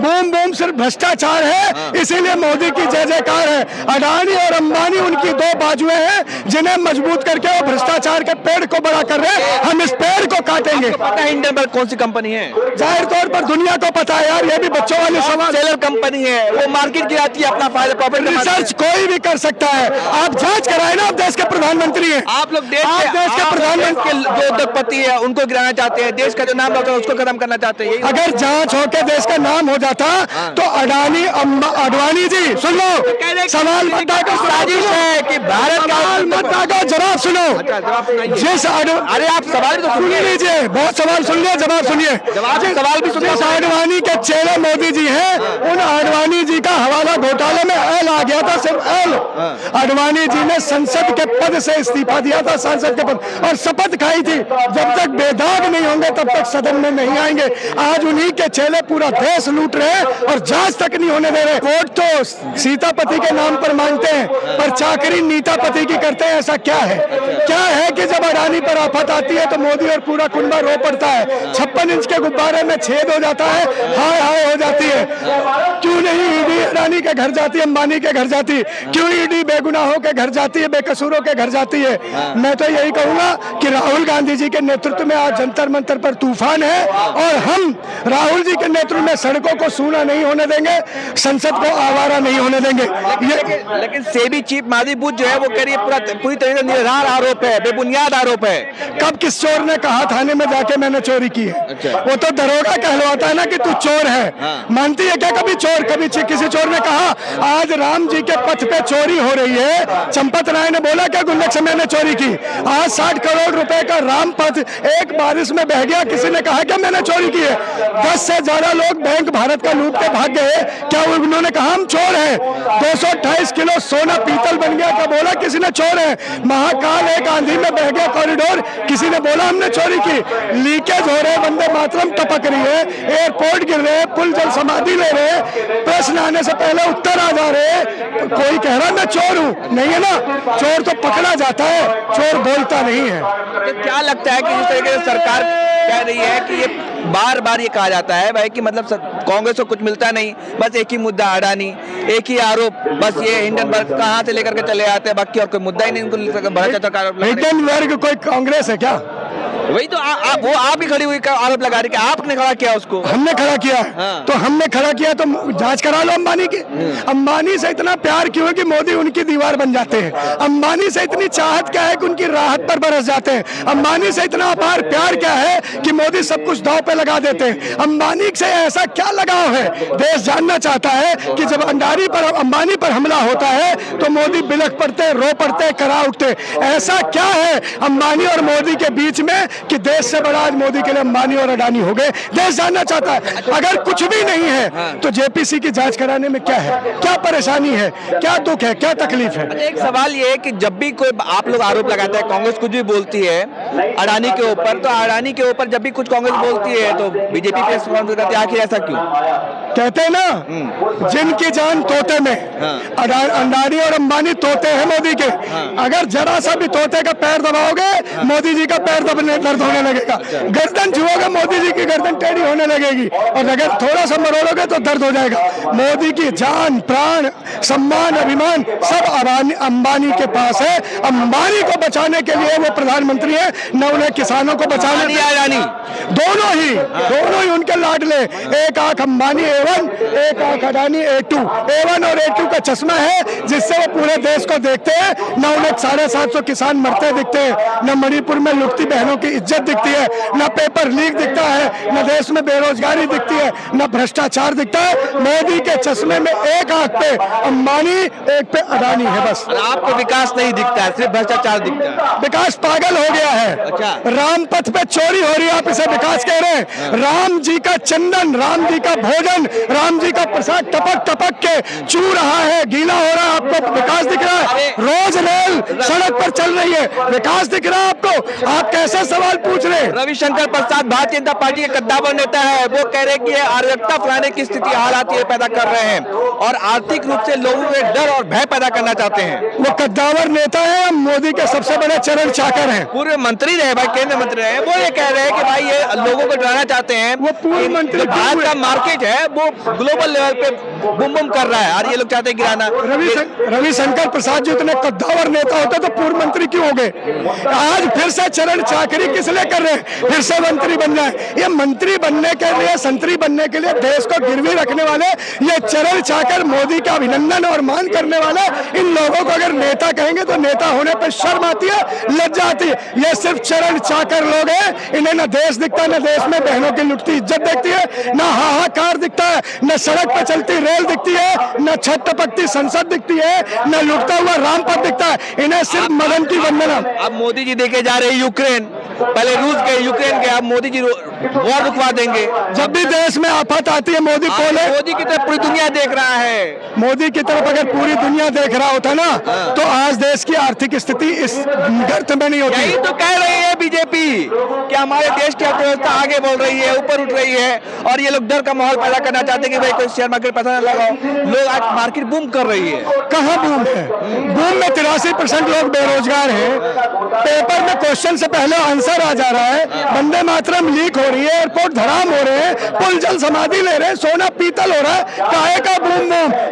Boom boom सिर्फ भ्रष्टाचार है, इसीलिए मोदी की जय जयकार है। अडानी और अंबानी उनकी दो बाजुएं हैं जिन्हें मजबूत करके वो भ्रष्टाचार के पेड़ को बड़ा कर रहे हैं। हम इस पेड़ को काटेंगे। पता है हिंडनबर्ग कौन सी कंपनी है? जाहिर तौर पर दुनिया को पता है यार, ये भी बच्चों वाले सवाल। सेलर कंपनी है, वो मार्केट गिराती है अपना फायदा प्रॉफिट। रिसर्च कोई भी कर सकता है, आप जांच कराए ना। आप देश के प्रधानमंत्री हैं, आप लोग देश के प्रधानमंत्री जो उद्योगपति है उनको गिराना चाहते हैं, देश का जो नाम होता है उसको खत्म करना चाहते हैं। अगर जांच होकर देश का नाम हो जाता तो अडानी अडवाणी जी सुन लो, सवाल मत को साजिश है कि भारत का जवाब सुनो। जिस अरे आप सवाल तो सुन लीजिए, बहुत सवाल सुन लिया, जवाब सुनिए। सवाल भी सुनिए। जिस आडवाणी के चेहरे मोदी जी हैं, उन आडवाणी जी का हवाला घोटाले में एल आ गया था, सिर्फ एल। आडवाणी जी ने संसद के पद से इस्तीफा दिया था, सांसद के पद, और शपथ खाई थी जब तक बेदाग नहीं होंगे तब तक सदन में नहीं आएंगे। आज उन्हीं के चेले पूरा देश लूट रहे हैं और जांच तक नहीं होने दे रहे। वोट तो सीतापति के नाम पर मांगते हैं पर चाकरी नीतापति की करते हैं। ऐसा क्या है? क्या है कि जब अडानी पर आफत आती है तो मोदी और पूरा कुनबा रो पड़ता है। 56 इंच के गुब्बारे में छेद हो जाता है, हाय हाय हो जाती है। क्यों नहीं ईडी अडानी के घर जाती है, अंबानी के घर जाती है? क्यों ईडी बेगुनाहों के घर जाती है, बेकसूरों के घर जाती है? मैं तो यही कहूंगा कि राहुल गांधी जी के नेतृत्व में आज जंतर मंतर पर तूफान है और हम राहुल जी के नेतृत्व में सड़कों को सूना नहीं होने देंगे, संसद को आवारा नहीं होने देंगे। लेकिन सेबी चीफ माधवी बुच जो है वो कह रही है पूरी तरह से निराधार आरोप है, बेबुनियाद आरोप है। कब किस चोर ने कहा थाने में जाके मैंने चोरी की है? वो तो दरोगा कहलवाता है ना कि तू चोर है। मानती है क्या कभी चोर? कभी किसी चोर ने कहा आज राम जी के पथ पे चोरी हो रही है? चंपत राय ने बोला क्या गुल्लक से मैंने चोरी की? आज 60 करोड़ रुपए का राम पथ एक बारिश में बह गया, किसी ने कहा क्या मैंने चोरी की है? 10 से ज्यादा लोग बैंक भारत का लूट के भाग गए, क्या उन्होंने कहा हम चोर हैं? 228 किलो सोना पीतल बन गया, क्या बोला किसी ने चोर है? महाकाल एक आंधी में बह गया कॉरिडोर, किसी ने बोला हमने चोरी की? लीकेज हो रहे, वंदे मातरम टपक रही है, एयरपोर्ट गिर रहे, पुल जल समाधि ले रहे, प्रश्न आने से पहले उत्तर आ जा रहे, कोई कह रहा मैं चोर हूं? नहीं है ना, चोर तो पकड़ा जाता है, चोर बोलता नहीं है। तो क्या लगता है कि जिस तरीके से सरकार कह रही है कि ये बार बार ये कहा जाता है भाई कि मतलब कांग्रेस को कुछ मिलता नहीं, बस एक ही मुद्दा अडानी, एक ही आरोप, बस ये हिंडनबर्ग कहाँ से लेकर के चले आते हैं, बाकी और कोई मुद्दा ही नहीं इनको। हिंडनबर्ग कोई कांग्रेस है क्या? वही तो वो आप ही खड़ी हुई का आरोप लगा रही कि आपने खड़ा किया उसको। हमने खड़ा किया। तो हमने खड़ा किया तो जांच करा लो अंबानी की। अंबानी से इतना प्यार क्यों है कि मोदी उनकी दीवार बन जाते हैं? अंबानी से इतनी चाहत क्या है कि उनकी राहत पर बरस जाते हैं? अंबानी से इतना अपार प्यार क्या है कि मोदी सब कुछ दांव पे लगा देते हैं? अंबानी से ऐसा क्या लगाव है? देश जानना चाहता है कि जब अंबानी पर हमला होता है तो मोदी बिलख पड़ते, रो पड़ते, करा उठते। ऐसा क्या है अंबानी और मोदी के बीच में कि देश से बड़ा आज मोदी के लिए अंबानी और अडानी हो गए? देश जानना चाहता है। अगर कुछ भी नहीं है तो जेपीसी की जांच कराने में क्या है? क्या परेशानी है? क्या दुख है? क्या तकलीफ है? एक सवाल ये है कि जब भी कोई आप लोग आरोप लगाते हैं, कांग्रेस कुछ भी बोलती है अडानी के ऊपर, तो अडानी के ऊपर जब भी कुछ कांग्रेस बोलती है तो बीजेपी प्रेस कॉन्फ्रेंस करती है, आखिर ऐसा क्यों? कहते हैं ना जिनकी जान तोते में, अडानी और अंबानी तोते हैं मोदी के। अगर जरा सा भी तोते का पैर दबाओगे मोदी जी का पैर दर्द होने लगेगा, गर्दन छुओगे मोदी जी की गर्दन टेढ़ी होने लगेगी, और अगर थोड़ा सा मरोड़ोगे तो दर्द हो जाएगा। मोदी की जान, प्राण, सम्मान, अभिमान सब अंबानी के पास है। अंबानी को बचाने के लिए वो प्रधानमंत्री है, न उन्हें किसानों को बचाने। अडानी दोनों ही उनके लाडले। एक आंख अंबानी A1, एक आंख अडानी A2। A1 और A2 का चश्मा है जिससे वो पूरे देश को देखते हैं। न उन्हें 750 किसान मरते दिखते हैं, न मणिपुर में लुटती बहनों की इज्जत दिखती है, न पेपर लीक दिखता है, न देश में बेरोजगारी दिखती है, न भ्रष्टाचार दिखता है। मोदी के चश्मे में एक आंख पे अंबानी, एक पे अडानी है बस। आपको विकास नहीं दिखता है, सिर्फ भ्रष्टाचार दिखता है। विकास पागल हो गया है। अच्छा। राम पथ पे चोरी हो रही है, आप इसे विकास कह रहे हैं? राम जी का चंदन, राम जी का भोजन, राम जी का प्रसाद टपक टपक के चू रहा है, गीला हो रहा है, आप आपको विकास दिख रहा है? रोज रेल सड़क पर चल रही है, विकास दिख रहा है आपको? आप कैसे सवाल पूछ रहे हैं? रविशंकर प्रसाद भारतीय जनता पार्टी के कद्दावर नेता है, वो कह रहे हैं कि ये अराजकता फैलाने की स्थिति हालात ये पैदा कर रहे हैं और आर्थिक रूप से लोगों में डर और भय पैदा करना चाहते हैं। वो कद्दावर नेता है या मोदी के सबसे बड़े चरण चाकर हैं? पूर्व मंत्री रहे भाई, केंद्रीय मंत्री रहे, वो ये कह रहे हैं कि भाई ये लोगों को डराना चाहते हैं। वो पूर्व मंत्री जो भारत का मार्केट है वो ग्लोबल लेवल पे बुम बुम कर रहा है और ये लोग चाहते हैं गिराना। रविशंकर प्रसाद जी इतने कद्दावर नेता होते तो पूर्व मंत्री क्यों हो गए? आज फिर से चरण चाकरी किस लिए कर रहे हैं? फिर से मंत्री बन जाए। ये मंत्री बनने के लिए, संतरी बनने के लिए देश को गिरवी रखने वाले ये चरण चाकर, मोदी का अभिनंदन और मान करने वाले इन लोगों को अगर नेता कहेंगे तो नेता होने पर शर्म आती है, लज्जा आती है। ये सिर्फ चरण चाकर लोग हैं, इन्हें न देश दिखता, न देश में बहनों की लुटती इज्जत दिखती है, न हाहाकार दिखता है, न सड़क पर चलती रेल दिखती है, न छत टपकती संसद दिखती है, न लुटता हुआ रामपथ दिखता है। इन्हें सिर्फ मदन की वंदना। अब मोदी जी देखे जा रहे हैं यूक्रेन, पहले रूस के, यूक्रेन के, अब मोदी जी वॉर रुकवा देंगे। जब भी देश में आफत आती है मोदी बोले, मोदी की तरफ पूरी दुनिया देख रहा है। मोदी की तरफ अगर पूरी दुनिया देख रहा होता ना तो आज देश की आर्थिक स्थिति इस गर्त में नहीं होती। यही तो कह रही है बीजेपी कि हमारे देश की अर्थव्यवस्था आगे बढ़ रही है, ऊपर उठ रही है और ये लोग डर का माहौल पैदा करना चाहते हैं कि भाई कोई शेयर मार्केट पैसा न लगाओ। लोग आज मार्केट बूम कर रही है। कहाँ बूम है? बूम में 83% लोग बेरोजगार हैं। पेपर में क्वेश्चन से पहले आंसर आ जा रहा है, वंदे मातरम लीक हो रही है, एयरपोर्ट धड़ाम हो रहे हैं, पुल जल समाधि ले रहे हैं, सोना पीतल हो रहा है। काहे का बूम बूम?